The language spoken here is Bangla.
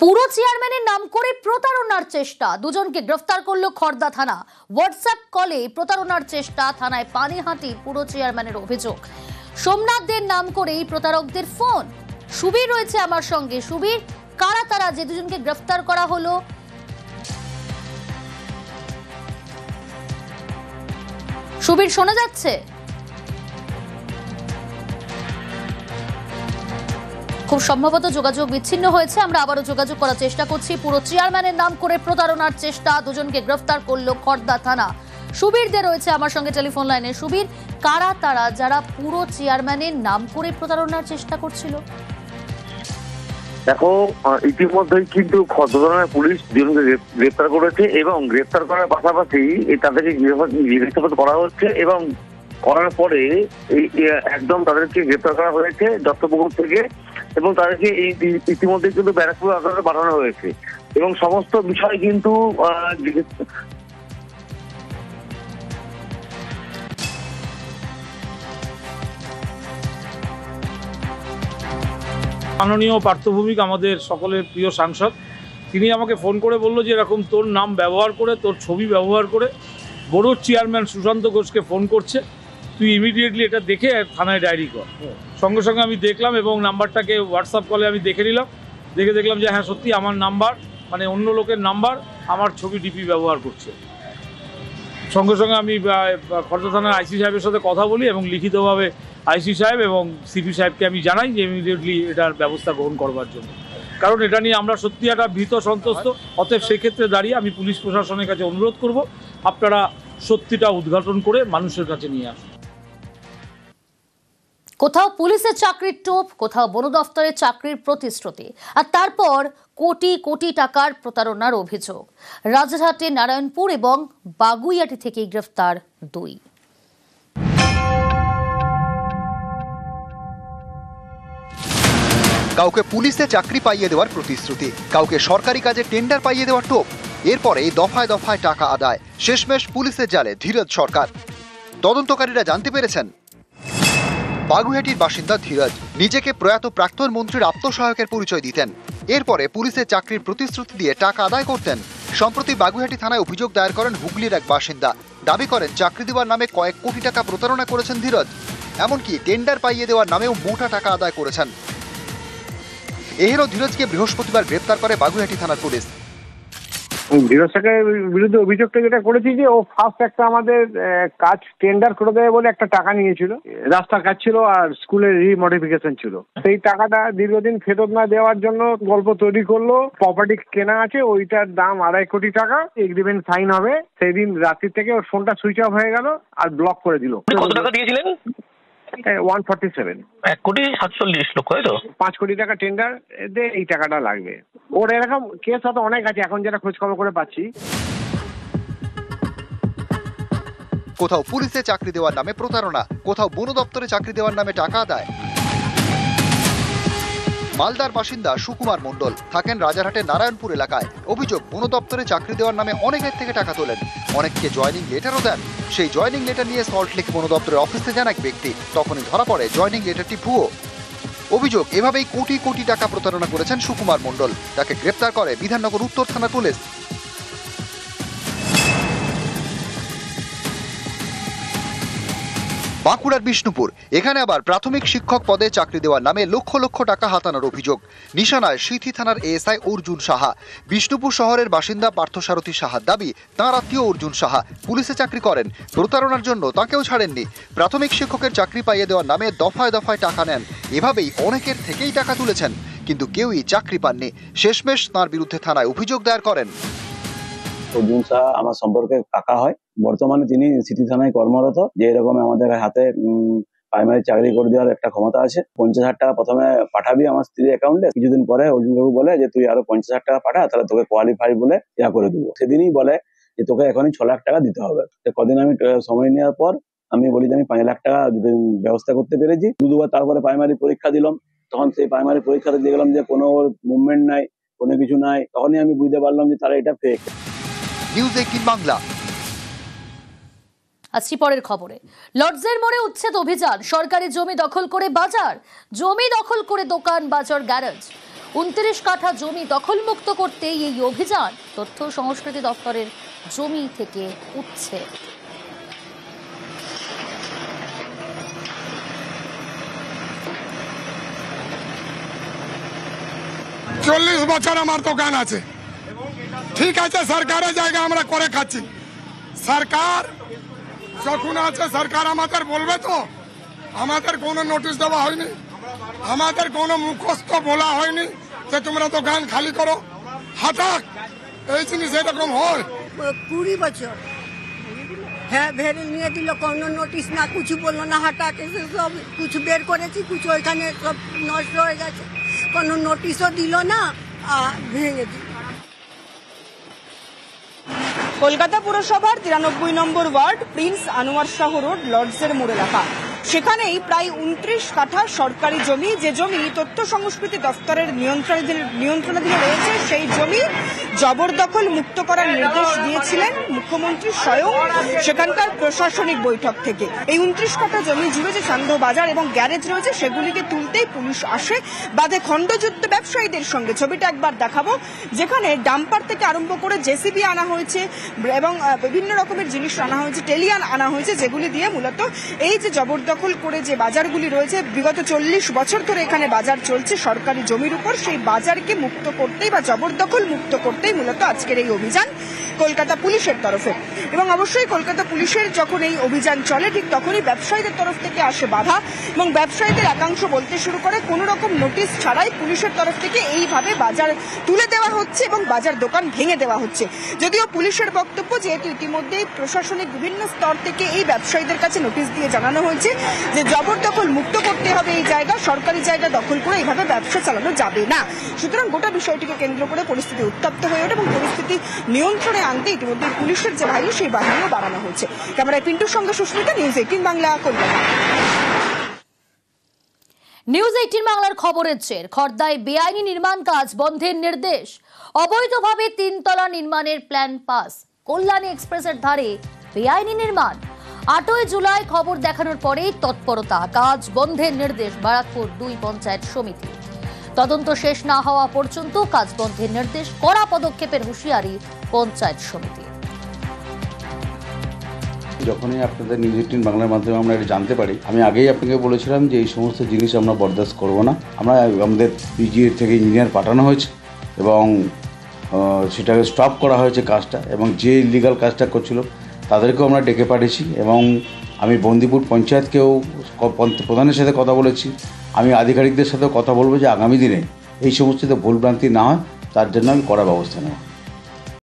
পুরো চেয়ারম্যানের নাম করে প্রতারণার চেষ্টা, দুজনকে গ্রেফতার করলো খড়দা থানা। হোয়াটসঅ্যাপ কলে প্রতারণার চেষ্টা, থানায় পানিহাটি পুরো চেয়ারম্যানের অভিযোগ। সোমনাথদের নাম করেই প্রতারকদের ফোন। সুবীর রয়েছে আমার সঙ্গে। সুবীর, কারা তারা যে দুজনকে গ্রেফতার করা হলো? সুবীর, শোনা যাচ্ছে? খুব সম্ভবত যোগাযোগ বিচ্ছিন্ন হয়েছে, আমরা আবারও যোগাযোগ করার চেষ্টা করছি। পুরো চেয়ারম্যানের নাম করে প্রতারণার চেষ্টা, দুজনকে গ্রেফতার করলো খড়দা থানা। সুবীর দে রয়েছে আমার সঙ্গে টেলিফোন লাইনে। সুবীর, কারা তারা যারা পুরো চেয়ারম্যানের নাম করে প্রতারণার চেষ্টা করছিল? দেখো, ইতিমধ্যেই কিন্তু খড়দা থানার পুলিশ দুজনকে গ্রেফতার করেছে এবং গ্রেফতার করার পাশাপাশি তাদেরকে জিজ্ঞাসাবাদ করা হচ্ছে এবং করার পরে একদম তাদেরকে গ্রেফতার করা হয়েছে দত্তপুকুর থেকে এবং তাদেরকে ইতিমধ্যে কিন্তু ব্যারাকপুর আদালতে পাঠানো হয়েছে এবং সমস্ত বিষয় কিন্তু মাননীয় পার্থ ভৌমিক, আমাদের সকলের প্রিয় সাংসদ, তিনি আমাকে ফোন করে বললো যে এরকম তোর নাম ব্যবহার করে, তোর ছবি ব্যবহার করে বড় চেয়ারম্যান সুশান্ত ঘোষকে ফোন করছে, তুই ইমিডিয়েটলি এটা দেখে থানায় ডায়েরি কর। সঙ্গে সঙ্গে আমি দেখলাম এবং নাম্বারটাকে হোয়াটসঅ্যাপ কলে আমি দেখে নিলাম। দেখলাম যে হ্যাঁ, সত্যি আমার নাম্বার, মানে অন্য লোকের নাম্বার, আমার ছবি ডিপি ব্যবহার করছে। সঙ্গে সঙ্গে আমি খড়দা থানার আইসি সাহেবের সাথে কথা বলি এবং লিখিতভাবে আইসি সাহেব এবং সিপি সাহেবকে আমি জানাই যে ইমিডিয়েটলি এটার ব্যবস্থা গ্রহণ করবার জন্য, কারণ এটা নিয়ে আমরা সত্যি একটা ভীত সন্ত্রস্ত। অতএব সেক্ষেত্রে দাঁড়িয়ে আমি পুলিশ প্রশাসনের কাছে অনুরোধ করব, আপনারা সত্যিটা উদ্ঘাটন করে মানুষের কাছে নিয়ে আসুন। কোথাও পুলিশের চাকরির টোপ, কোথাও বন দফতরের চাকরির প্রতিশ্রুতি, আর তারপর কোটি কোটি টাকার প্রতারণার অভিযোগ। রাজারহাটে নারায়ণপুর এবং বাগুইয়াটি থেকে গ্রেফতার দুই। কাউকে পুলিশে চাকরি পাইয়ে দেওয়ার প্রতিশ্রুতি, কাউকে সরকারি কাজে টেন্ডার পাইয়ে দেওয়ার টোপ, এরপরে দফায় দফায় টাকা আদায়। শেষমেশ পুলিশের জালে ধীরজ সরকার। তদন্তকারীরা জানতে পেরেছেন বাগুইহাটির বাসিন্দা ধীরজ নিজেকে প্রয়াত প্রাক্তন মন্ত্রীর আত্মসহায়কের পরিচয় দিতেন। এরপরে পুলিশের চাকরির প্রতিশ্রুতি দিয়ে টাকা আদায় করতেন। সম্প্রতি বাগুইহাটি থানায় অভিযোগ দায়ের করেন হুগলির এক বাসিন্দা। দাবি করেন চাকরি দেওয়ার নামে কয়েক কোটি টাকা প্রতারণা করেছেন ধীরজ, এমনকি টেন্ডার পাইয়ে দেওয়ার নামেও মোটা টাকা আদায় করেছেন। এহেরও ধীরজকে বৃহস্পতিবার গ্রেফতার করে বাগুইহাটি থানার পুলিশ। ধীরজ সরকারের বিরুদ্ধে অভিযোগটা যেটা করেছি যে ও ফার্স্ট একটা আমাদের কাজ টেন্ডার করে দেবে বলে একটা টাকা নিয়েছিল, রাস্তার কাজ ছিল আর স্কুলের রিমডিফিকেশন ছিল। সেই টাকাটা দীর্ঘদিন ফেরত না দেওয়ার জন্য গল্প তৈরি করলো। প্রপার্টি কেনা আছে, ওইটার দাম 2.5 কোটি টাকা, এগ্রিমেন্ট সাইন হবে। সেই দিন রাত্রি থেকে ওর ফোনটা সুইচ অফ হয়ে গেল আর ব্লক করে দিল। কত টাকা দিয়েছিলেন? 147। 1,47,00,000, তাই তো? 5 কোটি টাকা টেন্ডার দে, এই টাকাটা লাগবে। ওর এরকম কেস হয়তো অনেক আছে, এখন যেটা খোঁজ খবর করে পাচ্ছি। কোথাও পুলিশে চাকরি দেওয়ার নামে প্রতারণা, কোথাও বন দপ্তরে চাকরি দেওয়ার নামে টাকা আদায়। মালদার বাসিন্দা সুকুমার মণ্ডল থাকেন রাজারহাটের নারায়ণপুর এলাকায়। অভিযোগ, বন দপ্তরে চাকরি দেওয়ার নামে অনেকের থেকে টাকা তোলেন, অনেককে জয়নিং লেটারও দেন। সেই জয়নিং লেটার নিয়ে সল্টলেক বন দপ্তরের অফিসে যান এক ব্যক্তি, তখনই ধরা পড়ে জয়নিং লেটারটি ভুয়ো। অভিযোগ, এভাবেই কোটি কোটি টাকা প্রতারণা করেছেন সুকুমার মণ্ডল। তাকে গ্রেফতার করে বিধাননগর উত্তর থানার পুলিশ। বাঁকুড়ার বিষ্ণুপুর, এখানে আবার প্রাথমিক শিক্ষক পদে চাকরি দেওয়ার নামে লক্ষ লক্ষ টাকা হাতানোর অভিযোগ। নিশানায় সিথি থানার এএসআই অর্জুন সাহা। বিষ্ণুপুর শহরের বাসিন্দা পার্থসারথী সাহার দাবি, তাঁর আত্মীয় অর্জুন সাহা পুলিশে চাকরি করেন। প্রতারণার জন্য তাকেও ছাড়েননি। প্রাথমিক শিক্ষকের চাকরি পাইয়ে দেওয়ার নামে দফায় দফায় টাকা নেন। এভাবেই অনেকের থেকেই টাকা তুলেছেন, কিন্তু কেউই চাকরি পাননি। শেষমেশ তাঁর বিরুদ্ধে থানায় অভিযোগ দায়ের করেন। অর্জুন সাহা আমার সম্পর্কে কাকা হয়। বর্তমানে তিনি সিটি থানায় কর্মরত। যে এরকম আমাদের হাতে প্রাইমারি চাকরি করে দেওয়ার একটা ক্ষমতা আছে। 50,000 টাকা প্রথমে পাঠাবি আমার স্ত্রীর অ্যাকাউন্টে। কিছুদিন পরে অর্জুন বাবু বলে যে তুই আরো 50,000 টাকা পাঠা, তাহলে তোকে কোয়ালিফাই বলে করে দেবো। সেদিনই বলে যে তোকে এখনই 6 লাখ টাকা দিতে হবে। কদিন আমি সময় নেওয়ার পর আমি বলি যে আমি 5 লাখ টাকা ব্যবস্থা করতে পেরেছি। দুবার তারপরে প্রাইমারি পরীক্ষা দিলাম। তখন সেই প্রাইমারি পরীক্ষাতে দেখলাম যে কোনো মুভমেন্ট নাই, কোনো কিছু নাই। তখনই আমি বুঝতে পারলাম যে তারা এটা ফেক। নিউজ 18 বাংলা। আসছি পরের খবরে। লর্ডসের মোড়ে উচ্ছেদ অভিযান, সরকারি জমি দখল করে বাজার, জমি দখল করে দোকান, বাজার, গ্যারেজ। 29 কাঠা জমি দখলমুক্ত করতেই এই অভিযান। তথ্য সংস্কৃতি দপ্তরের জমি থেকে উচ্ছেদ। চল্লিশ বছর আমার দোকান আছে, ঠিক আছে, সরকারের জায়গা আমরা করে খাচ্ছি। সরকার যখন আছে সরকার আমাদের বলবে তো, আমাদের কোনো নোটিশ দেওয়া হয়নি, আমাদের কোনো মুখস্থ বলা হয়নি যে তোমরা দোকান খালি করো। হঠাৎ এই জিনিস এরকম হয়। 20 বছর হ্যাঁ ভেড়ে নিয়ে দিল, কোনো নোটিশ না, কিছু বললো না, হঠাৎ এসে সব কিছু বের করেছি, কিছু ওইখানে সব নষ্ট হয়ে গেছে, কোনো নোটিশও দিল না, ভেঙে দিল। কলকাতা পুরসভার 93 number ward prince Anwar Shah road লর্ডসের মোড় এলাকা, সেখানেই প্রায় 29 কাঠা সরকারি জমি, যে জমি তথ্য সংস্কৃতি দপ্তরের নিয়ন্ত্রণাধীন রয়েছে, সেই জমি জবরদখল মুক্ত করার নির্দেশ দিয়েছিলেন মুখ্যমন্ত্রী স্বয়ং সেখানকার প্রশাসনিক বৈঠক থেকে। এই 29 কাঠা জমি জুড়ে যে সান্ধ্য বাজার এবং গ্যারেজ রয়েছে সেগুলিকে তুলতেই পুলিশ আসে, বাঁধে খণ্ডযুদ্ধ ব্যবসায়ীদের সঙ্গে। ছবিটা একবার দেখাবো, যেখানে ডাম্পার থেকে আরম্ভ করে জেসিবি আনা হয়েছে এবং বিভিন্ন রকমের জিনিস আনা হয়েছে, টেলিয়ান আনা হয়েছে, যেগুলি দিয়ে মূলত এই যে জবরদখল করে যে বাজারগুলি রয়েছে, বিগত 40 বছর ধরে এখানে বাজার চলছে সরকারি জমির উপর, সেই বাজারকে মুক্ত করতেই বা জবরদখল মুক্ত করতেই মূলত আজকের এই অভিযান কলকাতা পুলিশের তরফে। এবং অবশ্যই কলকাতা পুলিশের যখন এই অভিযান চলে, ঠিক তখনই ব্যবসায়ীদের তরফ থেকে আসে বাধা, এবং ব্যবসায়ীদের একাংশ বলতে শুরু করে কোনো রকম নোটিশ ছাড়াই পুলিশের তরফ থেকে এইভাবে বাজার তুলে দেওয়া হচ্ছে এবং বাজার দোকান ভেঙে দেওয়া হচ্ছে। যদিও পুলিশের বক্তব্য, যেহেতু ইতিমধ্যেই প্রশাসনিক বিভিন্ন স্তর থেকে এই ব্যবসায়ীদের কাছে নোটিশ দিয়ে জানানো হয়েছে যে জবরদখল মুক্ত করতে হবে এই জায়গা, সরকারি জায়গা দখল করে এইভাবে ব্যবসা চালানো যাবে না। সুতরাং গোটা বিষয়টিকে কেন্দ্র করে পরিস্থিতি উত্তপ্ত হয়ে ওঠে এবং পরিস্থিতি নিয়ন্ত্রণে আনতে ইতিমধ্যে পুলিশের যে বাহিনী, সেই বাহিনীও বাড়ানো হচ্ছে। ক্যামেরায় পিন্টুর সঙ্গে সুস্মিতা, নিউজ 18 বাংলা, কলকাতা। নিউজ 18 বাংলার খবরের চের। খড়দায় বেআইনি নির্মাণ কাজ বন্ধের নির্দেশ। অবৈধভাবে 3 তলা নির্মাণের প্ল্যান পাস। কল্যাণী এক্সপ্রেসের ধারে বেআইনি নির্মাণ। 8ই জুলাই খবর দেখানোর পরেই তৎপরতা, কাজ বন্ধের নির্দেশ বারাকপুর 2 পঞ্চায়েত সমিতি। তদন্ত শেষ না হওয়া পর্যন্ত কাজ বন্ধের নির্দেশ, কড়া পদক্ষেপের হুঁশিয়ারি পঞ্চায়েত সমিতি। যখনই আপনাদের নিউজ 18 বাংলার মাধ্যমে আমরা এটা জানতে পারি, আমি আগেই আপনাকে বলেছিলাম যে এই সমস্ত জিনিস আমরা বরদাস্ত করব না। আমরা আমাদের পিজিএ থেকে ইঞ্জিনিয়ার পাঠানো হয়েছে এবং সেটাকে স্টপ করা হয়েছে কাজটা, এবং যে ইলিগাল কাজটা করছিল তাদেরকেও আমরা ডেকে পাঠিয়েছি এবং আমি বন্দিপুর পঞ্চায়েতকেও প্রধানের সাথে কথা বলেছি। আমি আধিকারিকদের সাথেও কথা বলবো যে আগামী দিনে এই সমস্ত ভুলভ্রান্তি না হয় তার জন্য আমি কড়া ব্যবস্থা নেব।